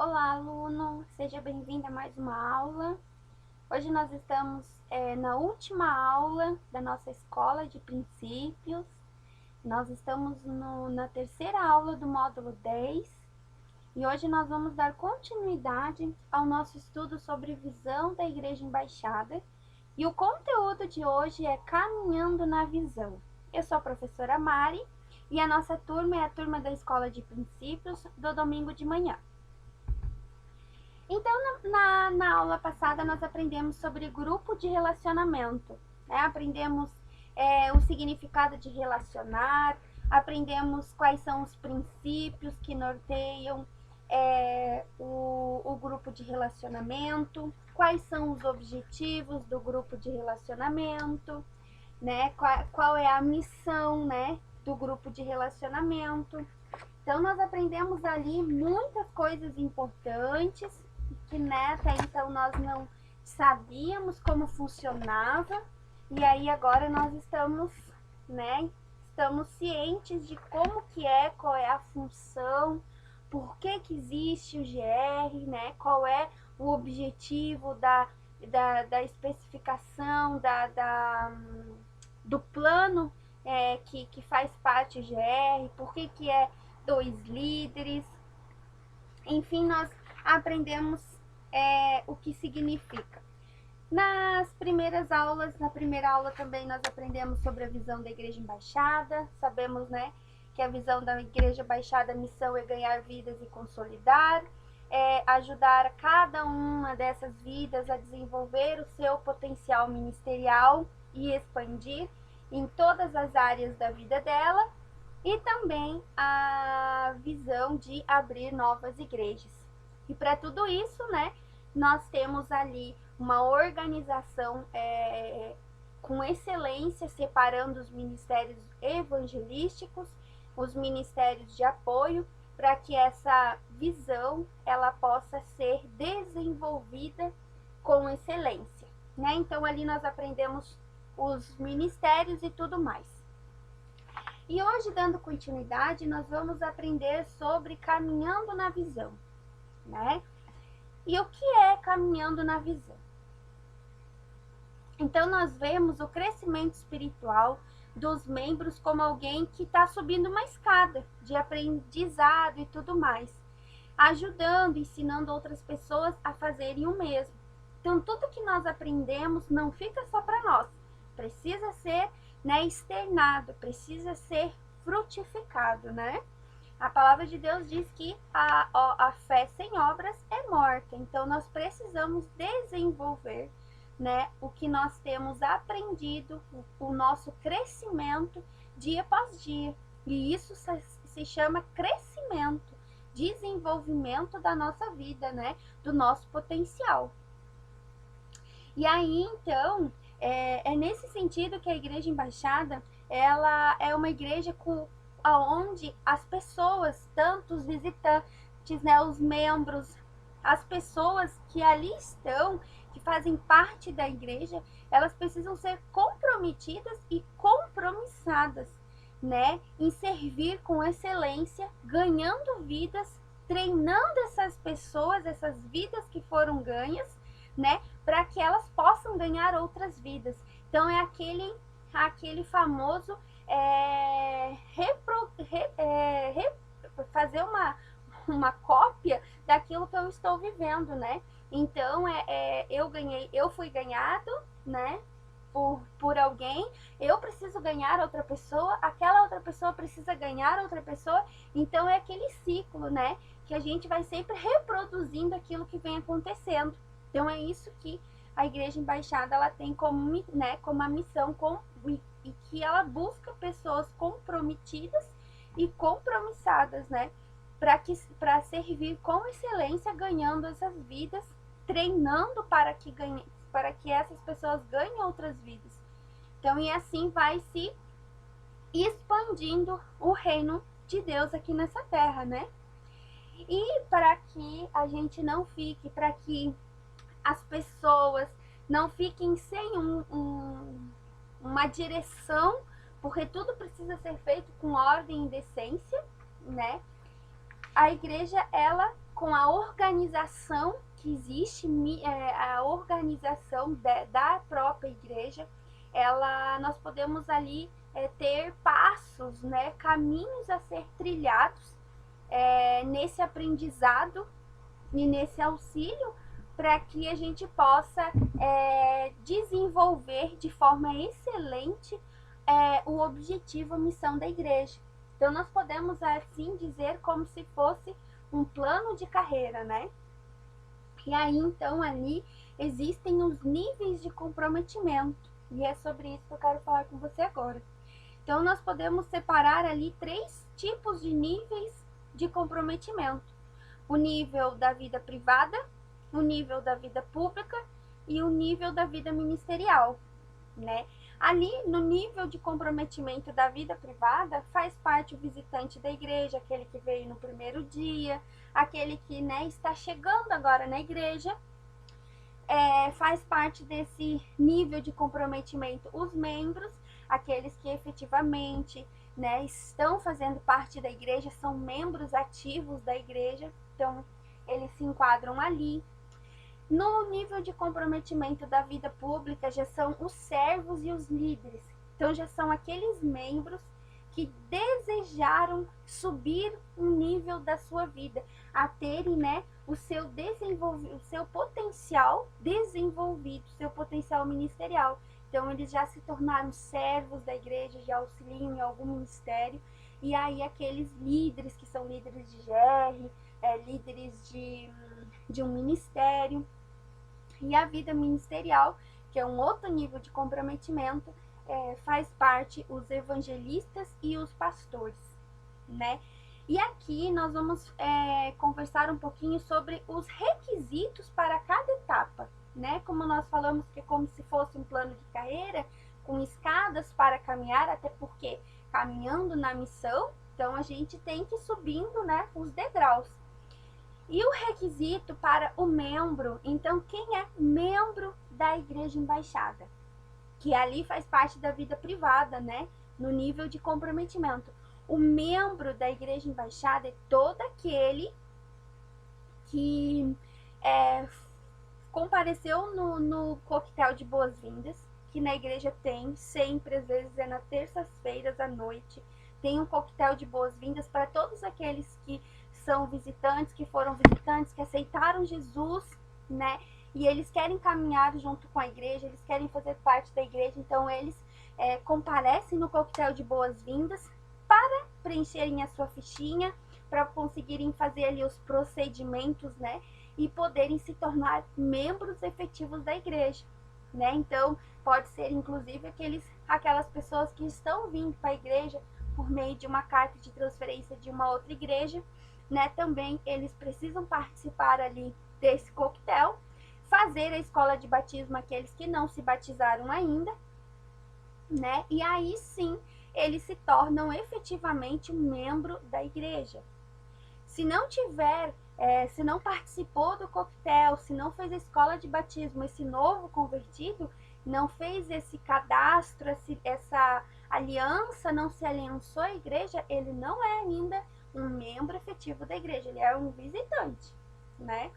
Olá, aluno! Seja bem-vindo a mais uma aula. Hoje nós estamos na última aula da nossa escola de princípios. Nós estamos na terceira aula do módulo 10 e hoje nós vamos dar continuidade ao nosso estudo sobre visão da Igreja Embaixada. E o conteúdo de hoje é Caminhando na Visão. Eu sou a professora Mari e a nossa turma é a turma da Escola de Princípios do domingo de manhã. Então, na aula passada, nós aprendemos sobre grupo de relacionamento, né? Aprendemos o significado de relacionar, aprendemos quais são os princípios que norteiam o grupo de relacionamento, quais são os objetivos do grupo de relacionamento, né? Qual é a missão, né, do grupo de relacionamento. Então, nós aprendemos ali muitas coisas importantes que, né, até então nós não sabíamos como funcionava, e aí agora nós estamos, né, estamos cientes de como que é, qual é a função, por que existe o GR, né, qual é o objetivo da especificação, do plano que faz parte o GR, por que é 2 líderes, enfim, nós aprendemos o que significa. Nas primeiras aulas, na primeira aula também nós aprendemos sobre a visão da Igreja Embaixada, sabemos, né, que a visão da Igreja Embaixada, a missão é ganhar vidas e consolidar, ajudar cada uma dessas vidas a desenvolver o seu potencial ministerial e expandir em todas as áreas da vida dela, e também a visão de abrir novas igrejas. E para tudo isso, né, nós temos ali uma organização com excelência, separando os ministérios evangelísticos, os ministérios de apoio, para que essa visão ela possa ser desenvolvida com excelência, né? Então ali nós aprendemos os ministérios e tudo mais. E hoje, dando continuidade, nós vamos aprender sobre caminhando na visão, né? E o que é caminhando na visão? Então, nós vemos o crescimento espiritual dos membros como alguém que está subindo uma escada de aprendizado e tudo mais, ajudando, ensinando outras pessoas a fazerem o mesmo. Então, tudo que nós aprendemos não fica só para nós, precisa ser, né, externado, precisa ser frutificado, né? A palavra de Deus diz que a fé sem obras é morta. Então, nós precisamos desenvolver, né, o que nós temos aprendido, o nosso crescimento dia após dia. E isso se chama crescimento, desenvolvimento da nossa vida, né, do nosso potencial. E aí, então, é nesse sentido que a Igreja Embaixada, ela é uma igreja onde as pessoas, tanto os visitantes, né, os membros, as pessoas que ali estão, que fazem parte da igreja, elas precisam ser comprometidas e compromissadas, né, em servir com excelência, ganhando vidas, treinando essas pessoas, essas vidas que foram ganhas, né, para que elas possam ganhar outras vidas. Então é aquele famoso fazer uma cópia daquilo que eu estou vivendo, né? Então eu fui ganhado, né, por alguém, eu preciso ganhar outra pessoa, aquela outra pessoa precisa ganhar outra pessoa. Então é aquele ciclo, né, que a gente vai sempre reproduzindo aquilo que vem acontecendo. Então é isso que a Igreja Embaixada ela tem como, né, como a missão, e que ela busca pessoas comprometidas e compromissadas, né, para servir com excelência, ganhando essas vidas, treinando para que essas pessoas ganhem outras vidas. Então, e assim vai se expandindo o reino de Deus aqui nessa terra, né? E para que a gente não fique, para que as pessoas não fiquem sem uma direção, porque tudo precisa ser feito com ordem e decência, né? A igreja, ela com a organização que existe, a organização da própria igreja, nós podemos ali ter passos, né, caminhos a ser trilhados nesse aprendizado e nesse auxílio, para que a gente possa desenvolver de forma excelente o objetivo, a missão da igreja. Então, nós podemos assim dizer como se fosse um plano de carreira, né? E aí, então, ali existem os níveis de comprometimento. E é sobre isso que eu quero falar com você agora. Então, nós podemos separar ali 3 tipos de níveis de comprometimento. O nível da vida privada, o nível da vida pública e o nível da vida ministerial, né? Ali, no nível de comprometimento da vida privada, faz parte o visitante da igreja, aquele que veio no primeiro dia, aquele que, né, está chegando agora na igreja. Faz parte desse nível de comprometimento os membros, aqueles que efetivamente, né, estão fazendo parte da igreja, são membros ativos da igreja, então eles se enquadram ali. No nível de comprometimento da vida pública, já são os servos e os líderes. Então, já são aqueles membros que desejaram subir um nível da sua vida, a terem, né, o seu potencial desenvolvido, seu potencial ministerial. Então, eles já se tornaram servos da igreja, já auxiliam em algum ministério. E aí, aqueles líderes que são líderes de GR, líderes de um ministério. E a vida ministerial, que é um outro nível de comprometimento, faz parte os evangelistas e os pastores, né? E aqui nós vamos conversar um pouquinho sobre os requisitos para cada etapa, né? Como nós falamos que é como se fosse um plano de carreira, com escadas para caminhar, até porque caminhando na missão, então a gente tem que ir subindo, né, os degraus. E o requisito para o membro, então quem é membro da igreja embaixada? Que ali faz parte da vida privada, né? No nível de comprometimento. O membro da igreja embaixada é todo aquele que compareceu no coquetel de boas-vindas, que na igreja tem sempre, às vezes é nas terças-feiras à noite, tem um coquetel de boas-vindas para todos aqueles que são visitantes, que foram visitantes, que aceitaram Jesus, né? E eles querem caminhar junto com a igreja, eles querem fazer parte da igreja, então eles comparecem no coquetel de boas-vindas para preencherem a sua fichinha, para conseguirem fazer ali os procedimentos, né? E poderem se tornar membros efetivos da igreja, né? Então, pode ser inclusive aquelas pessoas que estão vindo para a igreja por meio de uma carta de transferência de uma outra igreja, né? Também eles precisam participar ali desse coquetel, fazer a escola de batismo aqueles que não se batizaram ainda, né? E aí sim, eles se tornam efetivamente um membro da igreja. Se não tiver, se não participou do coquetel, se não fez a escola de batismo, esse novo convertido, não fez esse cadastro, essa aliança, não se aliançou à igreja, ele não é ainda um membro efetivo da igreja, ele é um visitante, né?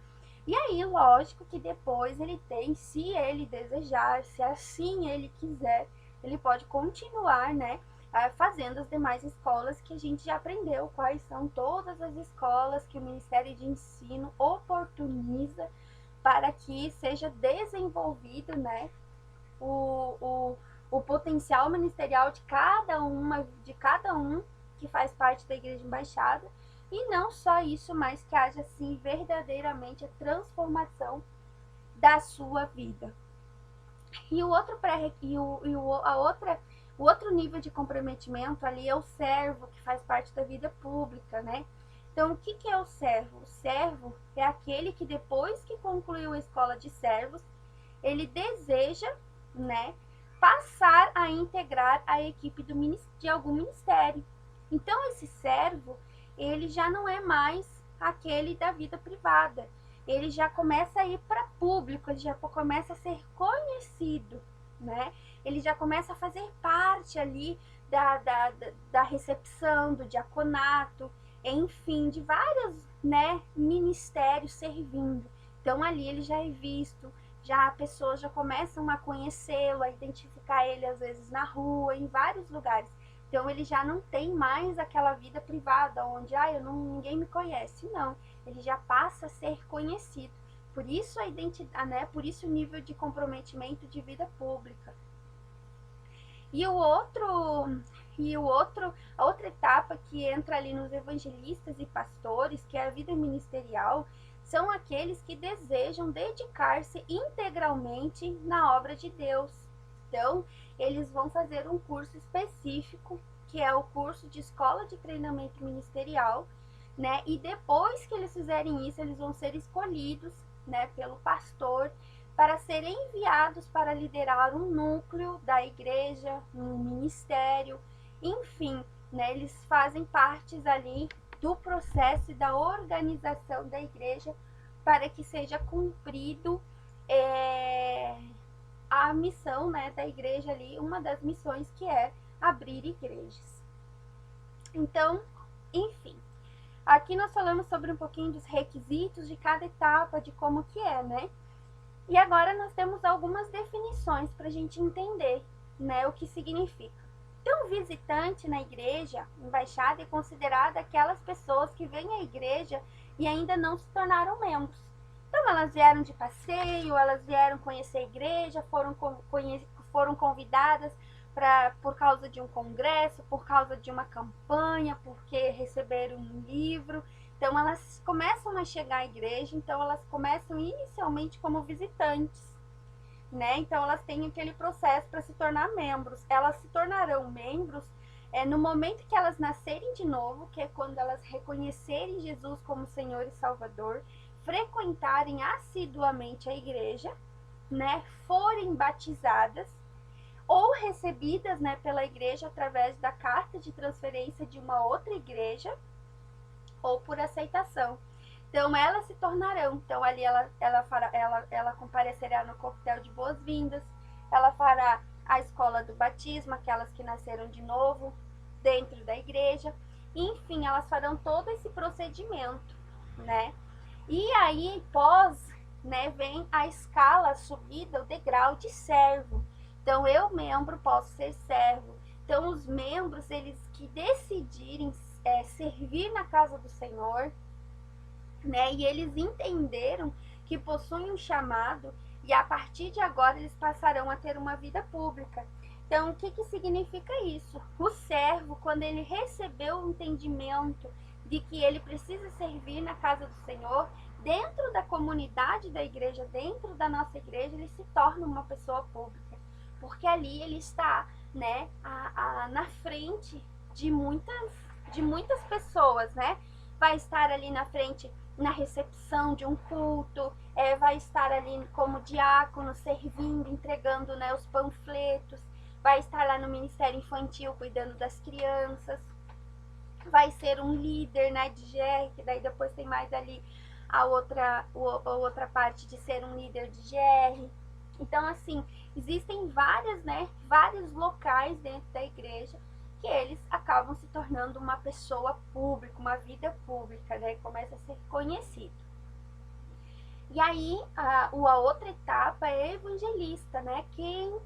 E aí, lógico que depois ele tem, se ele desejar, se assim ele quiser, ele pode continuar, né, fazendo as demais escolas que a gente já aprendeu, quais são todas as escolas que o Ministério de Ensino oportuniza para que seja desenvolvido, né, o potencial ministerial de cada um que faz parte da Igreja Embaixada. E não só isso, mas que haja, assim, verdadeiramente a transformação da sua vida. E o outro nível de comprometimento ali é o servo, que faz parte da vida pública, né? Então, o que é o servo? O servo é aquele que depois que concluiu a escola de servos, ele deseja, né, passar a integrar a equipe de algum ministério. Então, esse servo, ele já não é mais aquele da vida privada. Ele já começa a ir para público, ele já começa a ser conhecido, né? Ele já começa a fazer parte ali da recepção, do diaconato, enfim, de várias né, ministério servindo. Então ali ele já é visto, já pessoas já começam a conhecê-lo, a identificar ele às vezes na rua, em vários lugares. Então ele já não tem mais aquela vida privada onde ninguém me conhece. Não, ele já passa a ser conhecido. Por isso a identidade, né? Por isso o nível de comprometimento de vida pública. E a outra etapa que entra ali nos evangelistas e pastores, que é a vida ministerial, são aqueles que desejam dedicar-se integralmente na obra de Deus. Então, eles vão fazer um curso específico, que é o curso de escola de treinamento ministerial, né? E depois que eles fizerem isso, eles vão ser escolhidos, né, pelo pastor para serem enviados para liderar um núcleo da igreja, um ministério, enfim, né, eles fazem parte ali do processo e da organização da igreja para que seja cumprido a missão, né, da igreja ali, uma das missões que é abrir igrejas. Então, enfim, aqui nós falamos sobre um pouquinho dos requisitos de cada etapa, de como que é, né? E agora nós temos algumas definições para a gente entender, né, o que significa. Então, visitante na igreja, embaixada, é considerada aquelas pessoas que vêm à igreja e ainda não se tornaram membros. Então, elas vieram de passeio, elas vieram conhecer a igreja, foram convidadas por causa de um congresso, por causa de uma campanha, porque receberam um livro. Então, elas começam a chegar à igreja, então elas começam inicialmente como visitantes, né? Então, elas têm aquele processo para se tornar membros. Elas se tornarão membros no momento que elas nascerem de novo, que é quando elas reconhecerem Jesus como Senhor e Salvador, frequentarem assiduamente a igreja, né? Forem batizadas ou recebidas, né, pela igreja através da carta de transferência de uma outra igreja, ou por aceitação. Então, elas se tornarão. Então, ali ela comparecerá no coquetel de boas-vindas, ela fará a escola do batismo, aquelas que nasceram de novo dentro da igreja. Enfim, elas farão todo esse procedimento, né? E aí, né, vem a escala, a subida, o degrau de servo. Então, eu, membro, posso ser servo. Então, os membros, eles que decidirem servir na casa do Senhor, né? E eles entenderam que possuem um chamado e a partir de agora eles passarão a ter uma vida pública. Então, o que significa isso? O servo, quando ele recebeu o entendimento de que ele precisa servir na casa do Senhor, dentro da comunidade da igreja, dentro da nossa igreja, ele se torna uma pessoa pública, porque ali ele está, né, na frente de muitas pessoas, né? Vai estar ali na frente na recepção de um culto, vai estar ali como diácono, servindo, entregando, né, os panfletos, vai estar lá no Ministério Infantil cuidando das crianças, vai ser um líder, né, de GR, que daí depois tem mais ali a outra parte de ser um líder de GR. Então, assim, existem vários locais dentro da igreja que eles acabam se tornando uma pessoa pública, uma vida pública, né? Começa a ser conhecido. E aí, a outra etapa é evangelista, né? Quem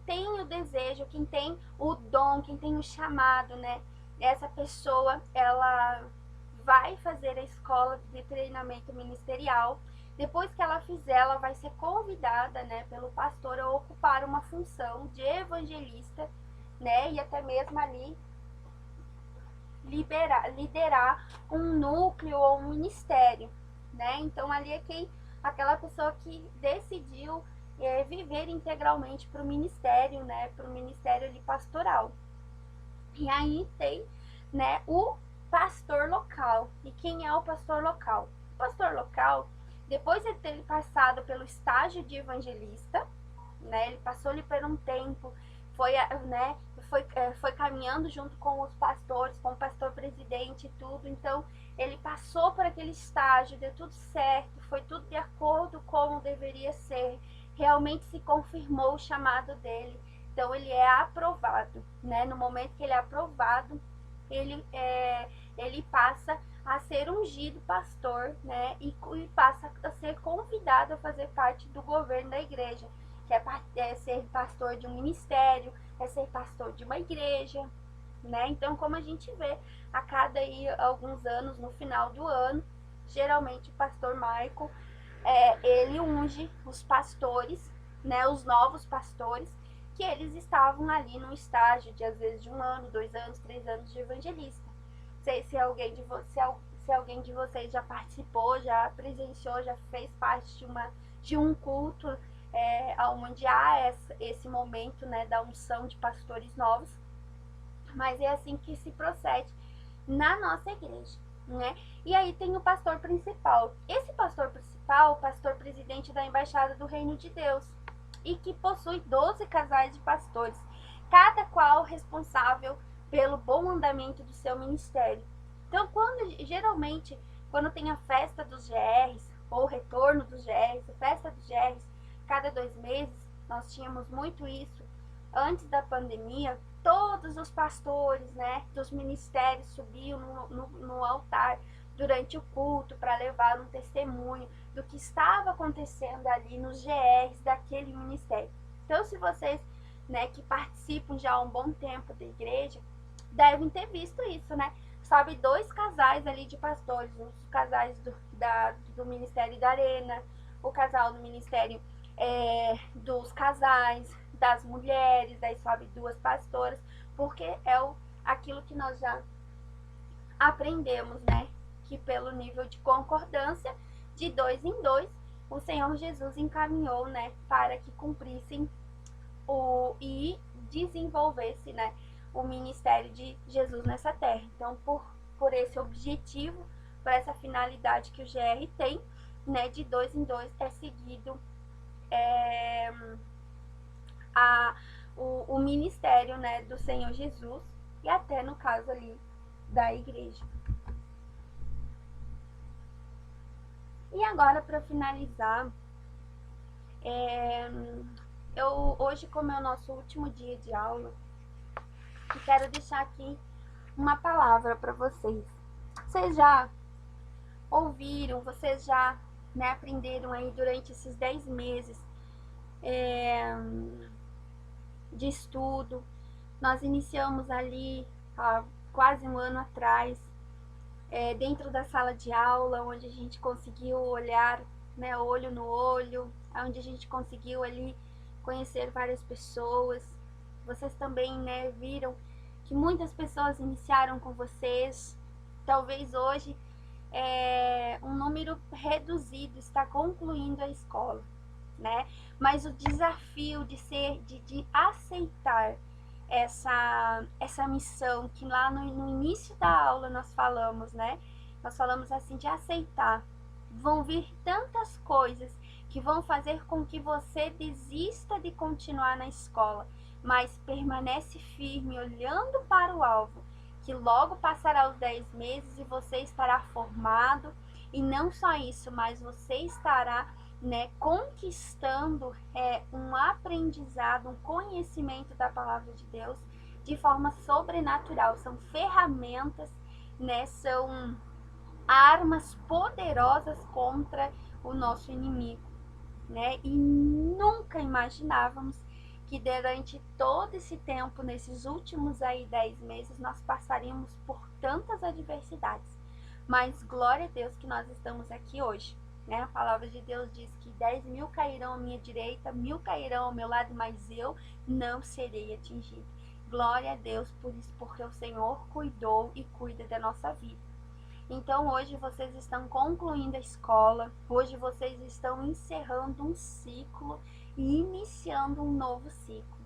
tem o desejo, quem tem o dom, quem tem o chamado, né? Essa pessoa, ela vai fazer a escola de treinamento ministerial. Depois que ela fizer, ela vai ser convidada, né, pelo pastor a ocupar uma função de evangelista, né, e até mesmo ali liderar um núcleo ou um ministério, né? Então ali é aquela pessoa que decidiu viver integralmente para o ministério, né, para o ministério ali pastoral. E aí tem, né, o pastor local. E quem é o pastor local? O pastor local, depois de ter passado pelo estágio de evangelista, né, ele passou ali por um tempo, foi caminhando junto com os pastores, com o pastor presidente e tudo, então ele passou por aquele estágio, deu tudo certo, foi tudo de acordo com como deveria ser, realmente se confirmou o chamado dele, então ele é aprovado, né, no momento que ele é aprovado, ele passa a ser ungido pastor, né? E passa a ser convidado a fazer parte do governo da igreja, que é ser pastor de um ministério, é ser pastor de uma igreja, né? Então, como a gente vê, a cada alguns anos, no final do ano, geralmente o pastor Michael, ele unge os pastores, né? Os novos pastores, que eles estavam ali no estágio de, às vezes, de 1 ano, 2 anos, 3 anos de evangelista. Não sei se alguém de vocês já participou, já presenciou, já fez parte de um culto onde há esse momento, né, da unção de pastores novos. Mas é assim que se procede na nossa igreja, né? E aí tem o pastor principal. Esse pastor principal, o pastor presidente da Embaixada do Reino de Deus, e que possui 12 casais de pastores, cada qual responsável pelo bom andamento do seu ministério. Então, geralmente, quando tem a festa dos GRs, ou o retorno dos GRs, a festa dos GRs, cada 2 meses, nós tínhamos muito isso. Antes da pandemia, todos os pastores, né, dos ministérios subiam no altar durante o culto para levar um testemunho do que estava acontecendo ali nos GRs daquele ministério. Então, se vocês, né, que participam já há um bom tempo da igreja, devem ter visto isso, né? Sobe 2 casais ali de pastores, os casais do Ministério da Arena, o casal do Ministério dos casais, das mulheres, daí sobe 2 pastoras, porque aquilo que nós já aprendemos, né? Que pelo nível de concordância, de 2 em 2, o Senhor Jesus encaminhou, né? Para que cumprissem e desenvolvesse, né? O ministério de Jesus nessa terra. Então, por esse objetivo, por essa finalidade que o GR tem, né? De 2 em 2 é seguido o ministério, né, do Senhor Jesus, e até no caso ali da igreja. E agora, para finalizar, hoje, como é o nosso último dia de aula, eu quero deixar aqui uma palavra para vocês. Vocês já ouviram, vocês já, né, aprenderam aí durante esses 10 meses de estudo. Nós iniciamos ali há quase 1 ano atrás, dentro da sala de aula, onde a gente conseguiu olhar, né, olho no olho, onde a gente conseguiu ali conhecer várias pessoas. Vocês também, né, viram que muitas pessoas iniciaram com vocês. Talvez hoje um número reduzido está concluindo a escola, né? Mas o desafio de aceitar essa missão, que lá no início da aula nós falamos, né? Nós falamos assim, de aceitar. Vão vir tantas coisas que vão fazer com que você desista de continuar na escola, mas permanece firme, olhando para o alvo, que logo passará os 10 meses e você estará formado, e não só isso, mas você estará, né, conquistando um aprendizado, um conhecimento da palavra de Deus de forma sobrenatural. São ferramentas, né, são armas poderosas contra o nosso inimigo, né? E nunca imaginávamos que durante todo esse tempo, nesses últimos 10 meses, nós passaríamos por tantas adversidades. Mas glória a Deus que nós estamos aqui hoje, né? A palavra de Deus diz que 10.000 cairão à minha direita, 1.000 cairão ao meu lado, mas eu não serei atingido. Glória a Deus por isso, porque o Senhor cuidou e cuida da nossa vida. Então hoje vocês estão concluindo a escola, hoje vocês estão encerrando um ciclo e iniciando um novo ciclo.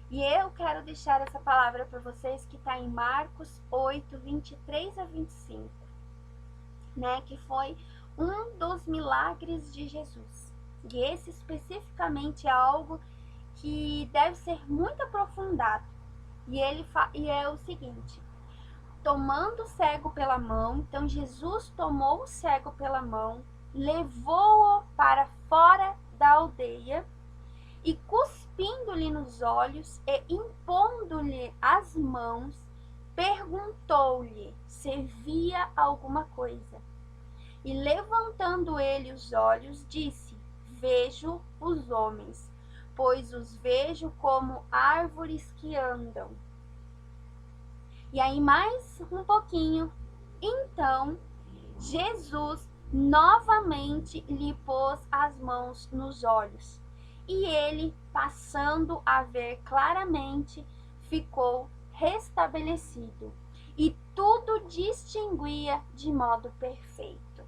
E eu quero deixar essa palavra para vocês que está em Marcos 8, 23 a 25, né? Que foi um dos milagres de Jesus. E esse especificamente é algo que deve ser muito aprofundado. E é o seguinte: tomando o cego pela mão, então Jesus tomou o cego pela mão, levou-o para fora da aldeia e, cuspindo-lhe nos olhos e impondo-lhe as mãos, perguntou-lhe se via alguma coisa. E levantando ele os olhos, disse: vejo os homens, pois os vejo como árvores que andam. E aí mais um pouquinho, então Jesus novamente lhe pôs as mãos nos olhos, e ele, passando a ver claramente, ficou restabelecido, e tudo distinguia de modo perfeito.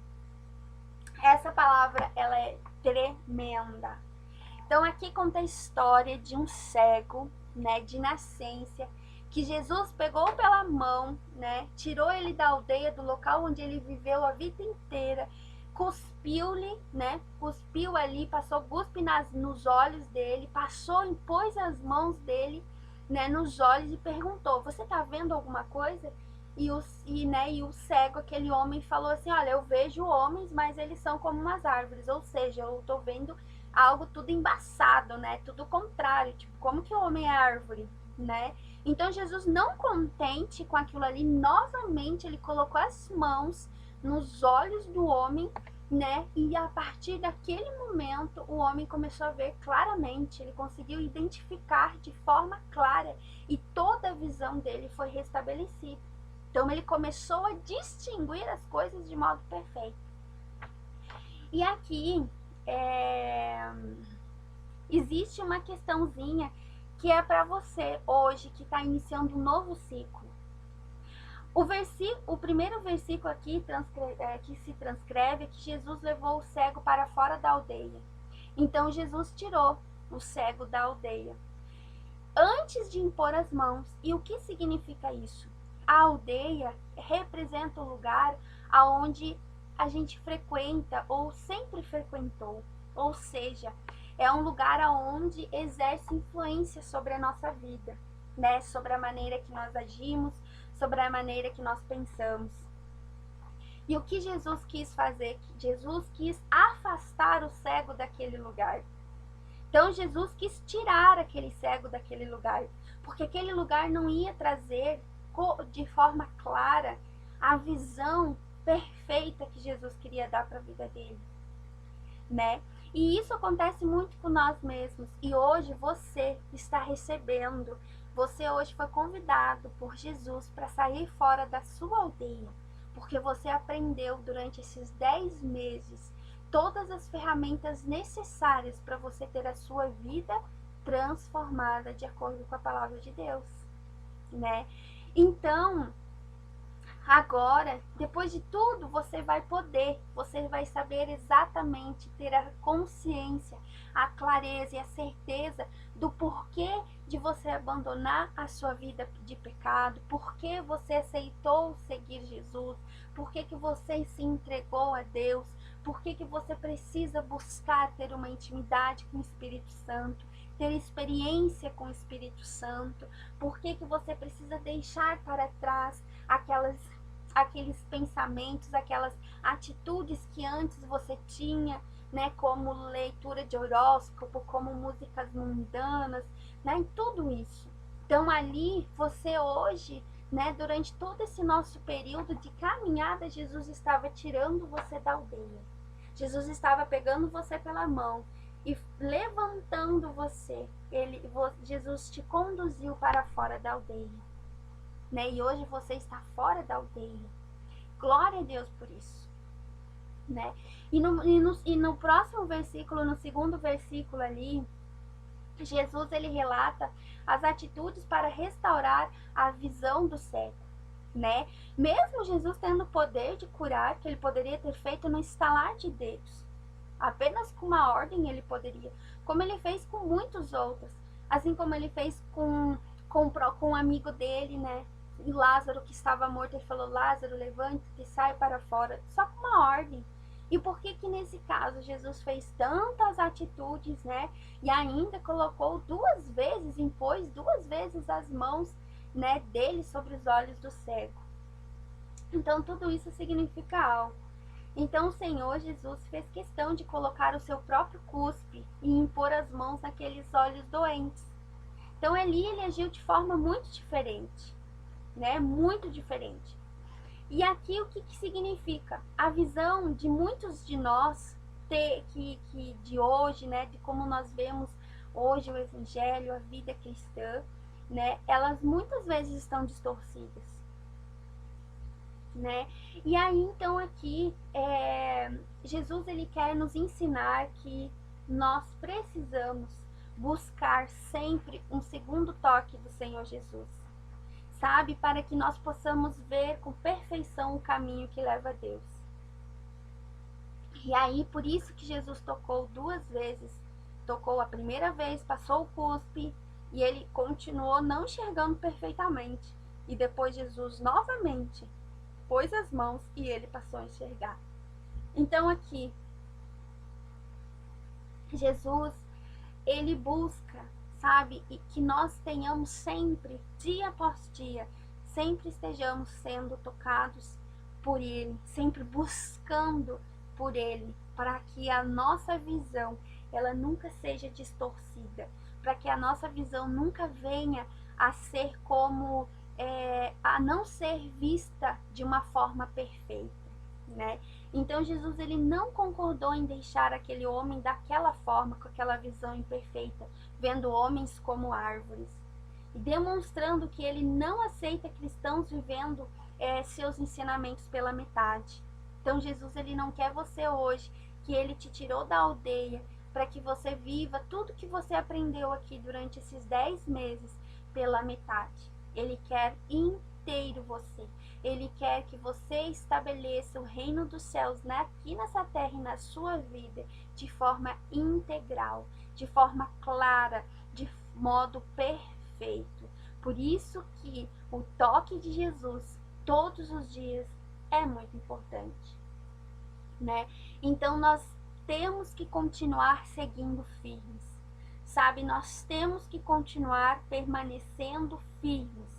Essa palavra, ela é tremenda. Então aqui conta a história de um cego, né, de nascença, que Jesus pegou pela mão, né, tirou ele da aldeia, do local onde ele viveu a vida inteira, cuspiu-lhe, né, cuspiu ali, passou guspe nos olhos dele, passou, impôs as mãos dele, né, nos olhos e perguntou: você tá vendo alguma coisa? E o cego, aquele homem, falou assim: olha, eu vejo homens, mas eles são como umas árvores, ou seja, eu tô vendo algo tudo embaçado, né? Tudo contrário, tipo, como que o homem é árvore, né? Então Jesus, não contente com aquilo ali, novamente ele colocou as mãos nos olhos do homem, né? E a partir daquele momento o homem começou a ver claramente, ele conseguiu identificar de forma clara e toda a visão dele foi restabelecida. Então ele começou a distinguir as coisas de modo perfeito. E aqui existe uma questãozinha que é para você hoje que está iniciando um novo ciclo. O primeiro versículo aqui que se transcreve é que Jesus levou o cego para fora da aldeia. Então Jesus tirou o cego da aldeia antes de impor as mãos. E o que significa isso? A aldeia representa o lugar aonde a gente frequenta ou sempre frequentou, ou seja, é um lugar aonde exerce influência sobre a nossa vida, né? Sobre a maneira que nós agimos, sobre a maneira que nós pensamos. E o que Jesus quis fazer? Jesus quis afastar o cego daquele lugar. Então Jesus quis tirar aquele cego daquele lugar, porque aquele lugar não ia trazer de forma clara a visão perfeita que Jesus queria dar para a vida dele, né? E isso acontece muito com nós mesmos. E hoje você está recebendo, você hoje foi convidado por Jesus para sair fora da sua aldeia, porque você aprendeu durante esses 10 meses todas as ferramentas necessárias para você ter a sua vida transformada de acordo com a palavra de Deus, né? Então, agora, depois de tudo, você vai saber exatamente, ter a consciência, a clareza e a certeza do porquê de você abandonar a sua vida de pecado, porquê você aceitou seguir Jesus, porquê que você se entregou a Deus, porquê que você precisa buscar ter uma intimidade com o Espírito Santo, ter experiência com o Espírito Santo, porquê que você precisa deixar para trás aqueles pensamentos, aquelas atitudes que antes você tinha, né, como leitura de horóscopo, como músicas mundanas, né, tudo isso. Então ali você hoje, né, durante todo esse nosso período de caminhada, Jesus estava tirando você da aldeia. Jesus estava pegando você pela mão e levantando você. Jesus te conduziu para fora da aldeia, né? E hoje você está fora da aldeia. Glória a Deus por isso, né? E no próximo versículo, no segundo versículo ali, Jesus ele relata as atitudes para restaurar a visão do cego, né? Mesmo Jesus tendo o poder de curar, que ele poderia ter feito no estalar de dedos, apenas com uma ordem ele poderia, como ele fez com muitos outros, assim como ele fez com um amigo dele, né? E Lázaro, que estava morto, ele falou: Lázaro, levante-te e sai para fora, só com uma ordem. E por que que nesse caso Jesus fez tantas atitudes, né? E ainda colocou impôs duas vezes as mãos, né, dele sobre os olhos do cego. Então tudo isso significa algo. Então o Senhor Jesus fez questão de colocar o seu próprio cuspe e impor as mãos naqueles olhos doentes. Então ali ele agiu de forma muito diferente, né? Muito diferente. E aqui o que significa? A visão de muitos de nós de hoje, né, de como nós vemos hoje o evangelho, a vida cristã, né, elas muitas vezes estão distorcidas, né? E aí então aqui Jesus ele quer nos ensinar que nós precisamos buscar sempre um segundo toque do Senhor Jesus, sabe? Para que nós possamos ver com perfeição o caminho que leva a Deus. E aí, por isso que Jesus tocou 2 vezes. Tocou a primeira vez, passou o cuspe, e ele continuou não enxergando perfeitamente. E depois Jesus novamente pôs as mãos e ele passou a enxergar. Então aqui, Jesus, ele busca, sabe, e que nós tenhamos sempre, dia após dia, sempre estejamos sendo tocados por ele, sempre buscando por ele, para que a nossa visão, ela nunca seja distorcida, para que a nossa visão nunca venha a ser como, a não ser vista de uma forma perfeita, né? Então Jesus ele não concordou em deixar aquele homem daquela forma, com aquela visão imperfeita, vendo homens como árvores, e demonstrando que ele não aceita cristãos vivendo seus ensinamentos pela metade. Então Jesus ele não quer você hoje, que ele te tirou da aldeia para que você viva tudo que você aprendeu aqui durante esses 10 meses pela metade. Ele quer inteiro você. Ele quer que você estabeleça o reino dos céus aqui nessa terra e na sua vida de forma integral, de forma clara, de modo perfeito. Por isso que o toque de Jesus todos os dias é muito importante, né? Então nós temos que continuar seguindo firmes, sabe? Nós temos que continuar permanecendo firmes.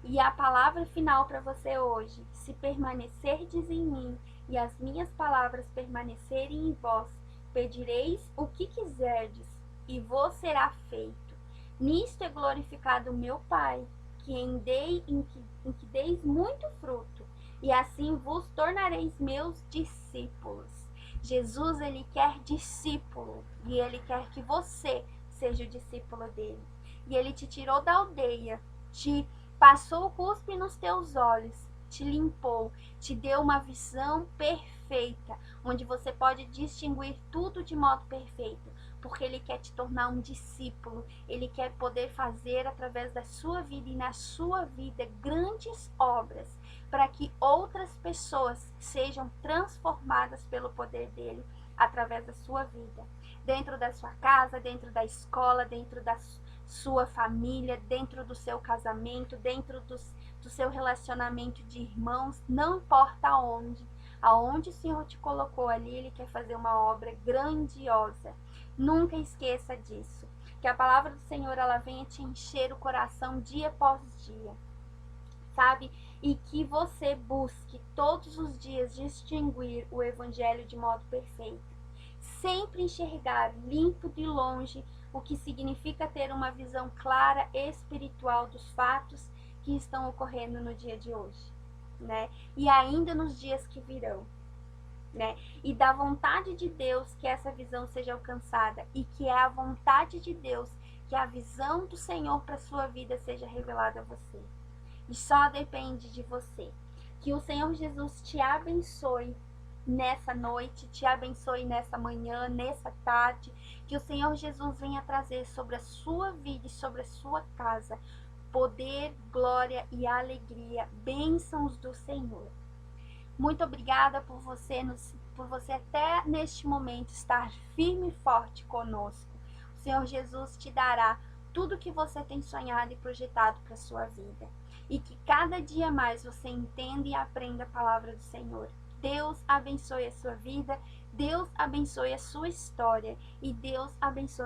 E a palavra final para você hoje: se permanecerdes em mim e as minhas palavras permanecerem em vós, pedireis o que quiserdes e vos será feito. Nisto é glorificado o meu Pai, em que deis muito fruto, e assim vos tornareis meus discípulos. Jesus ele quer discípulo, e ele quer que você seja o discípulo dele. E ele te tirou da aldeia, te passou o cuspe nos teus olhos, te limpou, te deu uma visão perfeita, onde você pode distinguir tudo de modo perfeito, porque ele quer te tornar um discípulo. Ele quer poder fazer através da sua vida e na sua vida grandes obras, para que outras pessoas sejam transformadas pelo poder dele através da sua vida, dentro da sua casa, dentro da escola, dentro da sua família, dentro do seu casamento, dentro do seu relacionamento de irmãos, não importa aonde o Senhor te colocou ali, ele quer fazer uma obra grandiosa. Nunca esqueça disso, que a palavra do Senhor ela venha te encher o coração dia após dia, sabe? E que você busque todos os dias distinguir o evangelho de modo perfeito, sempre enxergar limpo de longe o que significa ter uma visão clara espiritual dos fatos que estão ocorrendo no dia de hoje, né? E ainda nos dias que virão, né? E da vontade de Deus que essa visão seja alcançada, e que é a vontade de Deus que a visão do Senhor para sua vida seja revelada a você. E só depende de você. Que o Senhor Jesus te abençoe nessa noite, te abençoe nessa manhã, nessa tarde. Que o Senhor Jesus venha trazer sobre a sua vida e sobre a sua casa poder, glória e alegria, bênçãos do Senhor. Muito obrigada por você até neste momento estar firme e forte conosco. O Senhor Jesus te dará tudo o que você tem sonhado e projetado para a sua vida. E que cada dia mais você entenda e aprenda a palavra do Senhor. Deus abençoe a sua vida, Deus abençoe a sua história e Deus abençoe